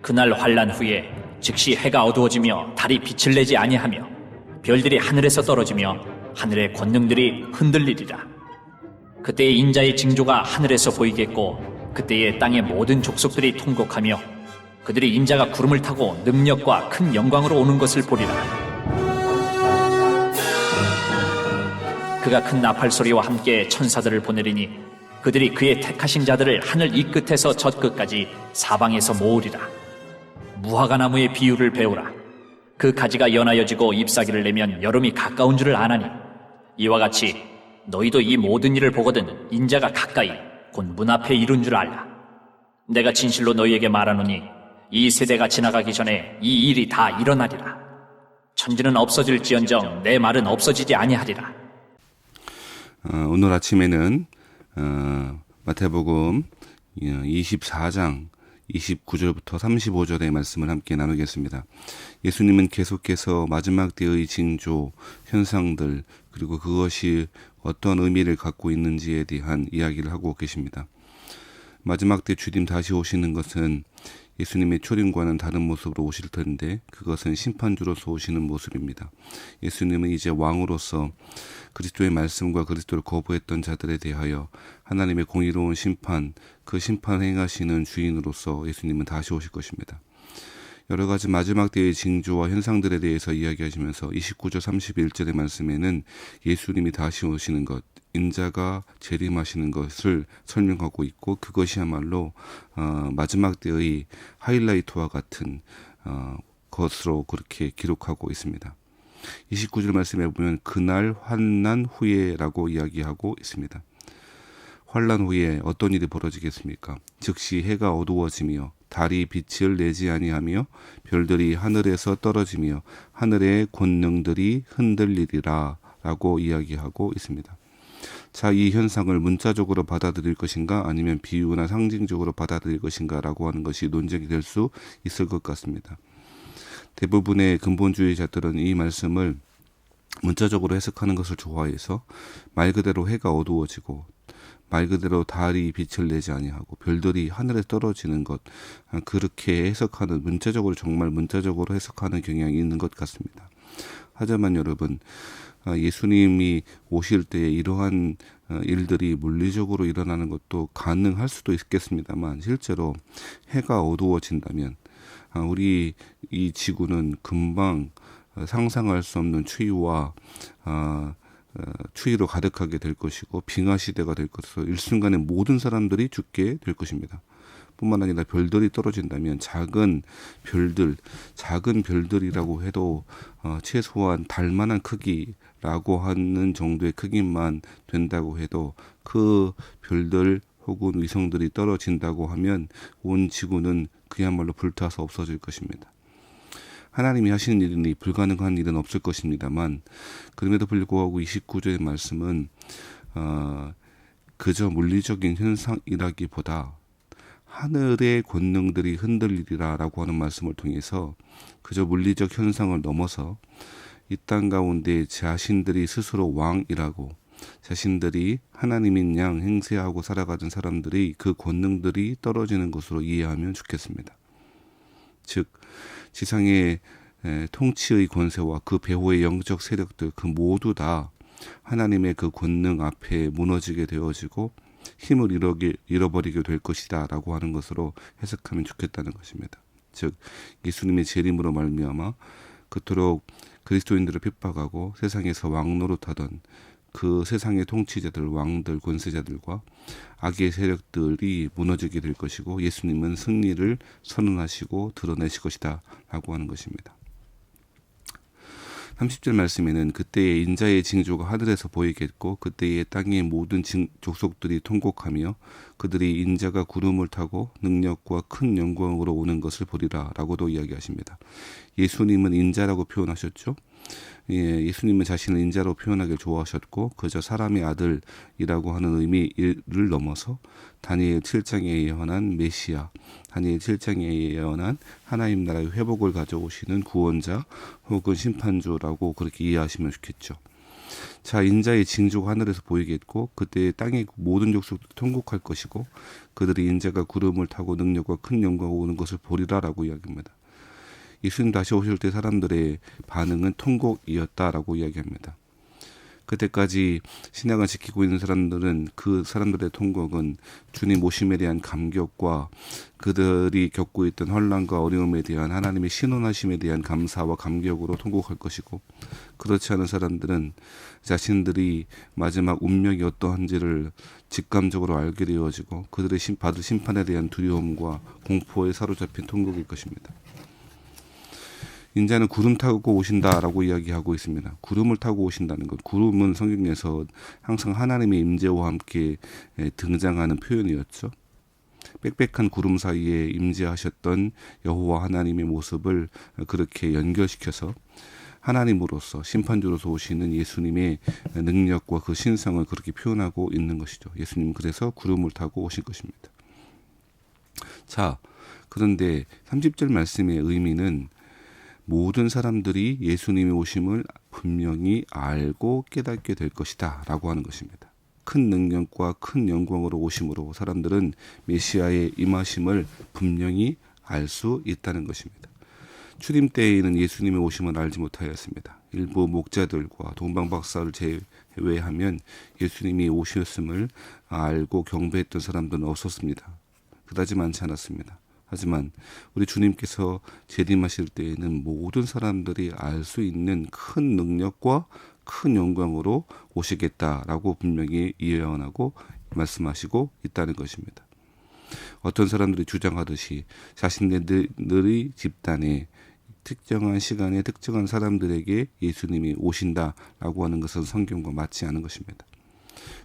그날 환란 후에 즉시 해가 어두워지며 달이 빛을 내지 아니하며 별들이 하늘에서 떨어지며 하늘의 권능들이 흔들리리라. 그때에 인자의 징조가 하늘에서 보이겠고 그때에 땅의 모든 족속들이 통곡하며 그들이 인자가 구름을 타고 능력과 큰 영광으로 오는 것을 보리라. 그가 큰 나팔 소리와 함께 천사들을 보내리니 그들이 그의 택하신 자들을 하늘 이 끝에서 저 끝까지 사방에서 모으리라. 무화과 나무의 비유를 배우라. 그 가지가 연하여지고 잎사귀를 내면 여름이 가까운 줄을 아나니 이와 같이 너희도 이 모든 일을 보거든 인자가 가까이 곧 문 앞에 이룬 줄 알라. 내가 진실로 너희에게 말하노니 이 세대가 지나가기 전에 이 일이 다 일어나리라. 천지는 없어질지언정 내 말은 없어지지 아니하리라. 오늘 아침에는 마태복음 24장 29절부터 35절의 말씀을 함께 나누겠습니다. 예수님은 계속해서 마지막 때의 징조, 현상들, 그리고 그것이 어떤 의미를 갖고 있는지에 대한 이야기를 하고 계십니다. 마지막 때 주님 다시 오시는 것은 예수님의 초림과는 다른 모습으로 오실 텐데 그것은 심판주로서 오시는 모습입니다. 예수님은 이제 왕으로서 그리스도의 말씀과 그리스도를 거부했던 자들에 대하여 하나님의 공의로운 심판, 그 심판을 행하시는 주인으로서 예수님은 다시 오실 것입니다. 여러 가지 마지막 때의 징조와 현상들에 대해서 이야기하시면서 29절 31절의 말씀에는 예수님이 다시 오시는 것, 인자가 재림하시는 것을 설명하고 있고 그것이야말로 마지막 때의 하이라이트와 같은 것으로 그렇게 기록하고 있습니다. 29절 말씀에 보면 그날 환난 후에라고 이야기하고 있습니다. 환난 후에 어떤 일이 벌어지겠습니까? 즉시 해가 어두워지며 달이 빛을 내지 아니하며 별들이 하늘에서 떨어지며 하늘의 권능들이 흔들리리라 라고 이야기하고 있습니다. 자, 이 현상을 문자적으로 받아들일 것인가 아니면 비유나 상징적으로 받아들일 것인가 라고 하는 것이 논쟁이 될 수 있을 것 같습니다. 대부분의 근본주의자들은 이 말씀을 문자적으로 해석하는 것을 좋아해서 말 그대로 해가 어두워지고 말 그대로 달이 빛을 내지 아니하고 별들이 하늘에 떨어지는 것, 그렇게 해석하는, 문자적으로 정말 문자적으로 해석하는 경향이 있는 것 같습니다. 하지만 여러분, 예수님이 오실 때에 이러한 일들이 물리적으로 일어나는 것도 가능할 수도 있겠습니다만 실제로 해가 어두워진다면 우리 이 지구는 금방 상상할 수 없는 추위와 추위로 가득하게 될 것이고 빙하 시대가 될 것으로 일순간에 모든 사람들이 죽게 될 것입니다. 뿐만 아니라 별들이 떨어진다면 작은 별들이라고 해도 최소한 달만한 크기라고 하는 정도의 크기만 된다고 해도 그 별들 혹은 위성들이 떨어진다고 하면 온 지구는 그야말로 불타서 없어질 것입니다. 하나님이 하시는 일이니 불가능한 일은 없을 것입니다만 그럼에도 불구하고 29절의 말씀은 그저 물리적인 현상이라기보다 하늘의 권능들이 흔들리리라 라고 하는 말씀을 통해서 그저 물리적 현상을 넘어서 이 땅 가운데 자신들이 스스로 왕이라고 자신들이 하나님인 양 행세하고 살아가던 사람들이 그 권능들이 떨어지는 것으로 이해하면 좋겠습니다. 즉 지상의 통치의 권세와 그 배후의 영적 세력들 그 모두 다 하나님의 그 권능 앞에 무너지게 되어지고 힘을 잃어버리게 될 것이다 라고 하는 것으로 해석하면 좋겠다는 것입니다. 즉 예수님의 재림으로 말미암아 그토록 그리스도인들을 핍박하고 세상에서 왕노릇하던 그 세상의 통치자들, 왕들, 권세자들과 악의 세력들이 무너지게 될 것이고 예수님은 승리를 선언하시고 드러내실 것이다 라고 하는 것입니다. 30절 말씀에는 그때의 인자의 징조가 하늘에서 보이겠고 그때의 땅의 모든 족속들이 통곡하며 그들이 인자가 구름을 타고 능력과 큰 영광으로 오는 것을 보리라 라고도 이야기하십니다. 예수님은 인자라고 표현하셨죠. 예수님은 자신을 인자로 표현하길 좋아하셨고 그저 사람의 아들이라고 하는 의미를 넘어서 다니엘 7장에 예언한 메시아, 다니엘 7장에 예언한 하나님 나라의 회복을 가져오시는 구원자 혹은 심판주라고 그렇게 이해하시면 좋겠죠. 자, 인자의 징조가 하늘에서 보이겠고 그때 땅의 모든 족속도 통곡할 것이고 그들이 인자가 구름을 타고 능력과 큰 영광이 오는 것을 보리라라고 이야기합니다. 예수님 다시 오실 때 사람들의 반응은 통곡이었다라고 이야기합니다. 그때까지 신앙을 지키고 있는 사람들은 그 사람들의 통곡은 주님 오심에 대한 감격과 그들이 겪고 있던 혼란과 어려움에 대한 하나님의 신원하심에 대한 감사와 감격으로 통곡할 것이고, 그렇지 않은 사람들은 자신들이 마지막 운명이 어떠한지를 직감적으로 알게 되어지고 그들의 받을 심판에 대한 두려움과 공포에 사로잡힌 통곡일 것입니다. 인자는 구름 타고 오신다라고 이야기하고 있습니다. 구름을 타고 오신다는 것. 구름은 성경에서 항상 하나님의 임재와 함께 등장하는 표현이었죠. 빽빽한 구름 사이에 임재하셨던 여호와 하나님의 모습을 그렇게 연결시켜서 하나님으로서 심판주로서 오시는 예수님의 능력과 그 신성을 그렇게 표현하고 있는 것이죠. 예수님은 그래서 구름을 타고 오실 것입니다. 자, 그런데 30절 말씀의 의미는 모든 사람들이 예수님의 오심을 분명히 알고 깨닫게 될 것이다 라고 하는 것입니다. 큰 능력과 큰 영광으로 오심으로 사람들은 메시아의 임하심을 분명히 알 수 있다는 것입니다. 추림 때에는 예수님의 오심을 알지 못하였습니다. 일부 목자들과 동방박사를 제외하면 예수님이 오셨음을 알고 경배했던 사람들은 없었습니다. 그다지 많지 않았습니다. 하지만 우리 주님께서 재림하실 때에는 모든 사람들이 알 수 있는 큰 능력과 큰 영광으로 오시겠다라고 분명히 예언하고 말씀하시고 있다는 것입니다. 어떤 사람들이 주장하듯이 자신들의 집단에 특정한 시간에 특정한 사람들에게 예수님이 오신다라고 하는 것은 성경과 맞지 않은 것입니다.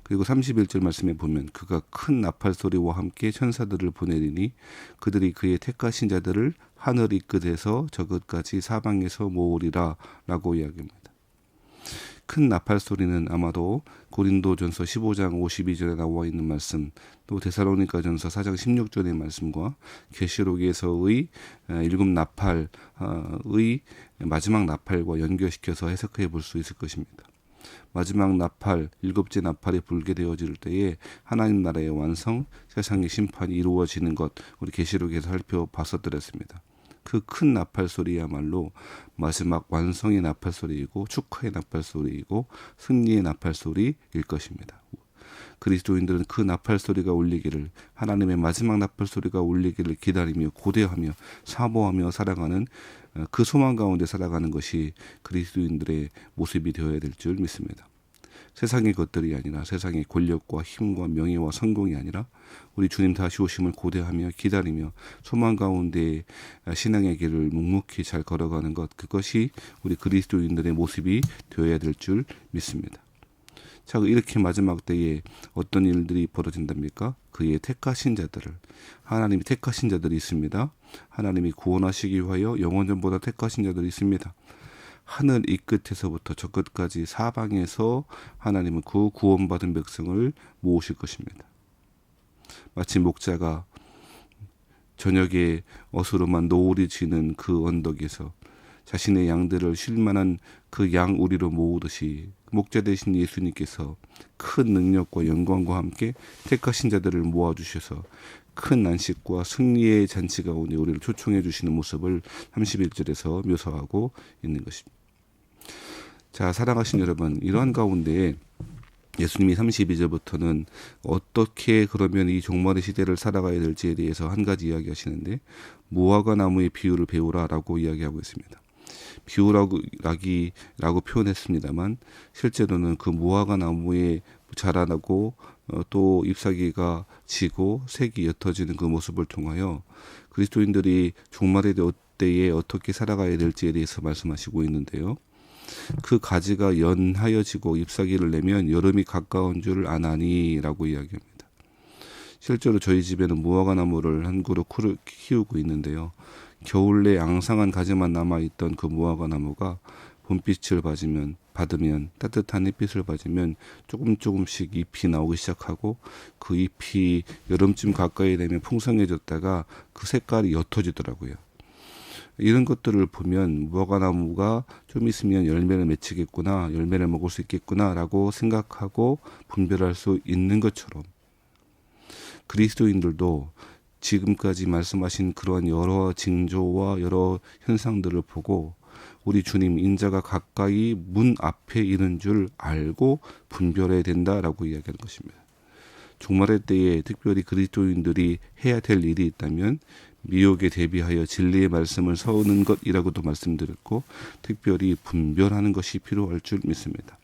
그리고 31절 말씀에 보면 그가 큰 나팔 소리와 함께 천사들을 보내리니 그들이 그의 택하신 자들을 하늘 이끝에서 저 끝까지 사방에서 모으리라 라고 이야기합니다. 큰 나팔 소리는 아마도 고린도전서 15장 52절에 나와 있는 말씀, 또 데살로니가전서 4장 16절의 말씀과 계시록에서의 일곱 나팔의 마지막 나팔과 연결시켜서 해석해 볼 수 있을 것입니다. 마지막 나팔, 일곱째 나팔이 불게 되어질 때에 하나님 나라의 완성, 세상의 심판이 이루어지는 것, 우리 계시록에서 살펴봤었더랬습니다. 그 큰 나팔 소리야말로 마지막 완성의 나팔 소리이고 축하의 나팔 소리이고 승리의 나팔 소리일 것입니다. 그리스도인들은 그 나팔 소리가 울리기를, 하나님의 마지막 나팔 소리가 울리기를 기다리며 고대하며 사모하며 살아가는 그 소망 가운데 살아가는 것이 그리스도인들의 모습이 되어야 될 줄 믿습니다. 세상의 것들이 아니라, 세상의 권력과 힘과 명예와 성공이 아니라 우리 주님 다시 오심을 고대하며 기다리며 소망 가운데 신앙의 길을 묵묵히 잘 걸어가는 것, 그것이 우리 그리스도인들의 모습이 되어야 될 줄 믿습니다. 자, 이렇게 마지막 때에 어떤 일들이 벌어진답니까? 그의 택하신 자들을, 하나님이 택하신 자들이 있습니다. 하나님이 구원하시기 위하여 영원전보다 택하신 자들이 있습니다. 하늘 이 끝에서부터 저 끝까지 사방에서 하나님은 그 구원받은 백성을 모으실 것입니다. 마치 목자가 저녁에 어스름한 노을이 지는 그 언덕에서 자신의 양들을 쉴만한 그 양우리로 모으듯이 목자 되신 예수님께서 큰 능력과 영광과 함께 택하신 자들을 모아주셔서 큰 안식과 승리의 잔치 가운데 우리를 초청해 주시는 모습을 31절에서 묘사하고 있는 것입니다. 자, 사랑하신 여러분, 이러한 가운데 예수님이 32절부터는 어떻게 그러면 이 종말의 시대를 살아가야 될지에 대해서 한 가지 이야기하시는데, 무화과 나무의 비유를 배우라라고 이야기하고 있습니다. 비유라고 표현했습니다만 실제로는 그 무화과 나무에 자라나고 또 잎사귀가 지고 색이 옅어지는 그 모습을 통하여 그리스도인들이 종말의 때에 어떻게 살아가야 될지에 대해서 말씀하시고 있는데요. 그 가지가 연하여지고 잎사귀를 내면 여름이 가까운 줄 아나니라고 이야기합니다. 실제로 저희 집에는 무화과 나무를 한 그루 키우고 있는데요. 겨울에 앙상한 가지만 남아있던 그 무화과 나무가 봄빛을 받으면 따뜻한 햇빛을 받으면 조금씩 잎이 나오기 시작하고 그 잎이 여름쯤 가까이 되면 풍성해졌다가 그 색깔이 옅어지더라고요. 이런 것들을 보면 무화과나무가 좀 있으면 열매를 맺히겠구나, 열매를 먹을 수 있겠구나라고 생각하고 분별할 수 있는 것처럼 그리스도인들도 지금까지 말씀하신 그런 여러 징조와 여러 현상들을 보고 우리 주님 인자가 가까이 문 앞에 있는 줄 알고 분별해야 된다라고 이야기하는 것입니다. 종말의 때에 특별히 그리스도인들이 해야 될 일이 있다면 미혹에 대비하여 진리의 말씀을 서우는 것이라고도 말씀드렸고 특별히 분별하는 것이 필요할 줄 믿습니다.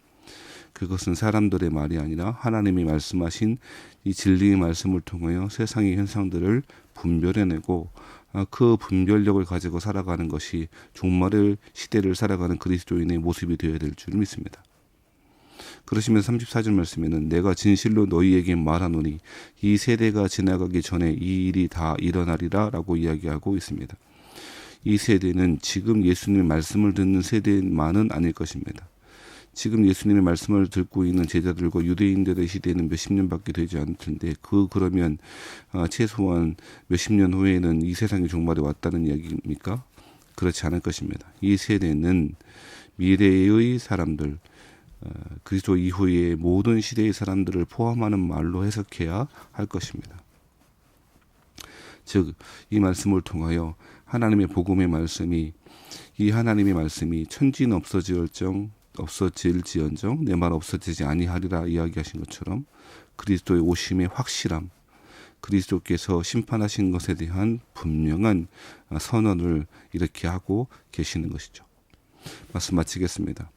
그것은 사람들의 말이 아니라 하나님이 말씀하신 이 진리의 말씀을 통하여 세상의 현상들을 분별해내고 그 분별력을 가지고 살아가는 것이 종말의 시대를 살아가는 그리스도인의 모습이 되어야 될 줄 믿습니다. 그러시면서 34절 말씀에는 내가 진실로 너희에게 말하노니 이 세대가 지나가기 전에 이 일이 다 일어나리라 라고 이야기하고 있습니다. 이 세대는 지금 예수님의 말씀을 듣는 세대만은 아닐 것입니다. 지금 예수님의 말씀을 듣고 있는 제자들과 유대인들의 시대는 몇십 년밖에 되지 않을 텐데 그러면 최소한 몇십 년 후에는 이 세상의 종말이 왔다는 이야기입니까? 그렇지 않을 것입니다. 이 세대는 미래의 사람들, 그리스도 이후의 모든 시대의 사람들을 포함하는 말로 해석해야 할 것입니다. 즉, 이 말씀을 통하여 하나님의 복음의 말씀이 이 하나님의 말씀이 천지는 없어질지언정 내 말 없어지지 아니하리라 이야기하신 것처럼 그리스도의 오심의 확실함, 그리스도께서 심판하신 것에 대한 분명한 선언을 이렇게 하고 계시는 것이죠. 말씀 마치겠습니다.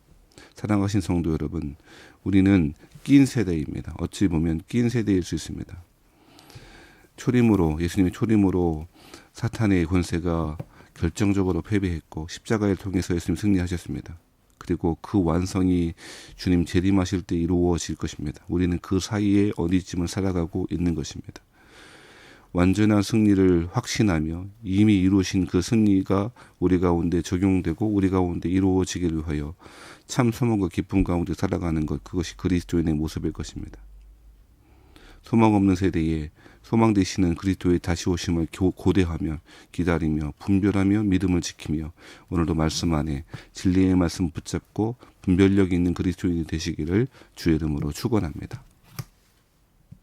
사랑하신 성도 여러분, 우리는 낀 세대입니다. 어찌 보면 낀 세대일 수 있습니다. 예수님의 초림으로 사탄의 권세가 결정적으로 패배했고 십자가를 통해서 예수님 승리하셨습니다. 그리고 그 완성이 주님 재림하실 때 이루어질 것입니다. 우리는 그 사이에 어디쯤을 살아가고 있는 것입니다. 완전한 승리를 확신하며 이미 이루신 그 승리가 우리 가운데 적용되고 우리 가운데 이루어지기를 위하여 참 소망과 기쁨 가운데 살아가는 것, 그것이 그리스도인의 모습일 것입니다. 소망 없는 세대에 소망 되시는 그리스도의 다시 오심을 고대하며 기다리며 분별하며 믿음을 지키며 오늘도 말씀 안에 진리의 말씀 붙잡고 분별력 있는 그리스도인이 되시기를 주의 이름으로 축원합니다.